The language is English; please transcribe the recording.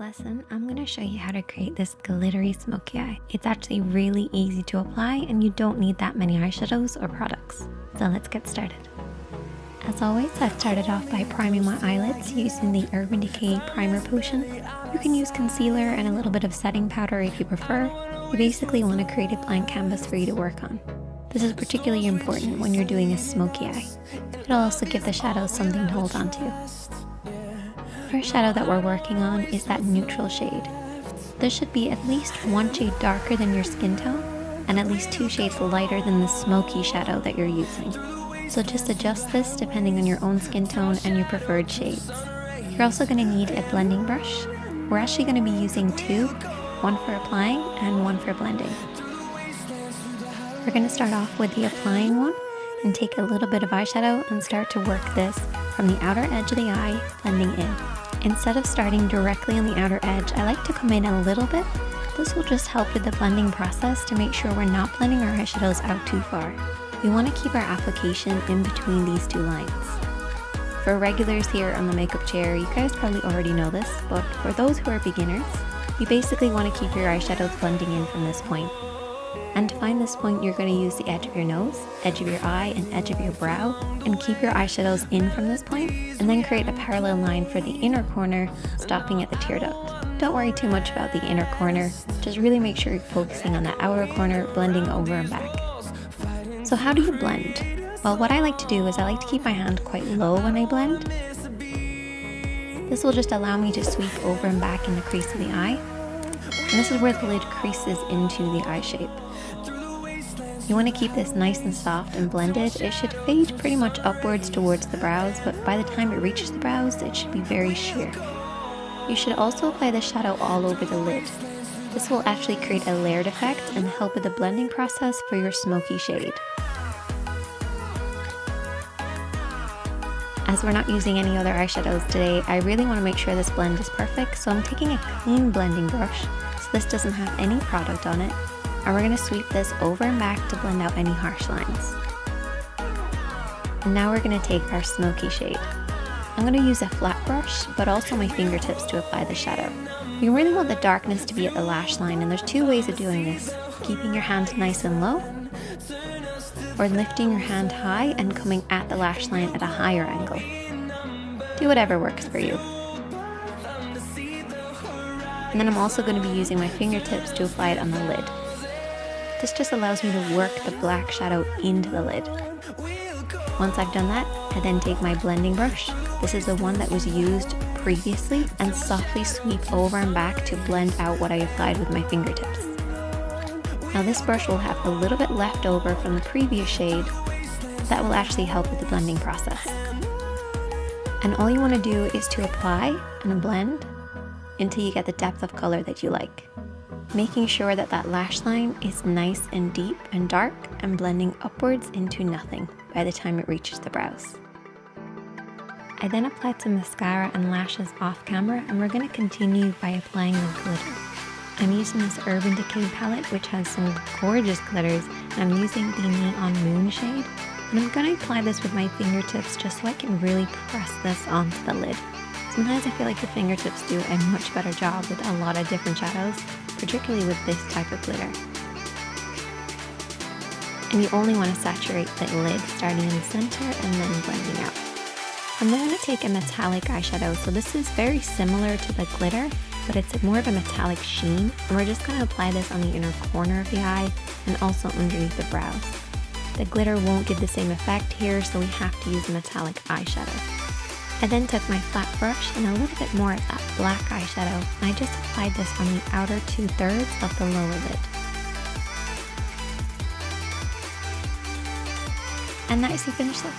lesson, I'm going to show you how to create this glittery smoky eye. It's actually really easy to apply and you don't need that many eyeshadows or products. So let's get started. As always, I've started off by priming my eyelids using the Urban Decay Primer Potion. You can use concealer and a little bit of setting powder if you prefer. You basically want to create a blank canvas for you to work on. This is particularly important when you're doing a smoky eye. It'll also give the shadows something to hold on to. First shadow that we're working on is that neutral shade. This should be at least one shade darker than your skin tone and at least 2 shades lighter than the smoky shadow that you're using. So just adjust this depending on your own skin tone and your preferred shades. You're also going to need a blending brush. We're actually going to be using 2, one for applying and one for blending. We're going to start off with the applying one and take a little bit of eyeshadow and start to work this from the outer edge of the eye, blending in. Instead of starting directly on the outer edge, I like to come in a little bit. This will just help with the blending process to make sure we're not blending our eyeshadows out too far. We want to keep our application in between these 2 lines. For regulars here on the makeup chair, you guys probably already know this, but for those who are beginners, you basically want to keep your eyeshadows blending in from this point. And to find this point, you're going to use the edge of your nose, edge of your eye, and edge of your brow, and keep your eyeshadows in from this point, and then create a parallel line for the inner corner, stopping at the tear duct. Don't worry too much about the inner corner, just really make sure you're focusing on the outer corner, blending over and back. So how do you blend? Well, what I like to do is I like to keep my hand quite low when I blend. This will just allow me to sweep over and back in the crease of the eye. And this is where the lid creases into the eye shape. You want to keep this nice and soft and blended. It should fade pretty much upwards towards the brows, but by the time it reaches the brows, it should be very sheer. You should also apply the shadow all over the lid. This will actually create a layered effect and help with the blending process for your smoky shade. As we're not using any other eyeshadows today, I really want to make sure this blend is perfect, so I'm taking a clean blending brush, so this doesn't have any product on it, and we're going to sweep this over and back to blend out any harsh lines. And now we're going to take our smoky shade. I'm going to use a flat brush, but also my fingertips to apply the shadow. You really want the darkness to be at the lash line, and there's 2 ways of doing this. Keeping your hand nice and low, or lifting your hand high and coming at the lash line at a higher angle. Do whatever works for you. And then I'm also going to be using my fingertips to apply it on the lid. This just allows me to work the black shadow into the lid. Once I've done that, I then take my blending brush. This is the one that was used previously, and softly sweep over and back to blend out what I applied with my fingertips. Now this brush will have a little bit left over from the previous shade. That will actually help with the blending process. And all you want to do is to apply and blend until you get the depth of color that you like. Making sure that that lash line is nice and deep and dark and blending upwards into nothing by the time it reaches the brows. I then applied some mascara and lashes off camera, and we're going to continue by applying the glitter. I'm using this Urban Decay palette, which has some gorgeous glitters, and I'm using the Neon Moon shade. And I'm going to apply this with my fingertips just so I can really press this onto the lid. Sometimes I feel like the fingertips do a much better job with a lot of different shadows, particularly with this type of glitter. And you only want to saturate the lid starting in the center and then blending out. I'm then going to take a metallic eyeshadow. So this is very similar to the glitter, but it's more of a metallic sheen. And we're just going to apply this on the inner corner of the eye and also underneath the brows. The glitter won't give the same effect here, so we have to use a metallic eyeshadow. I then took my flat brush and a little bit more of that black eyeshadow, and I just applied this on the outer 2/3 of the lower lid. And that is the finished look.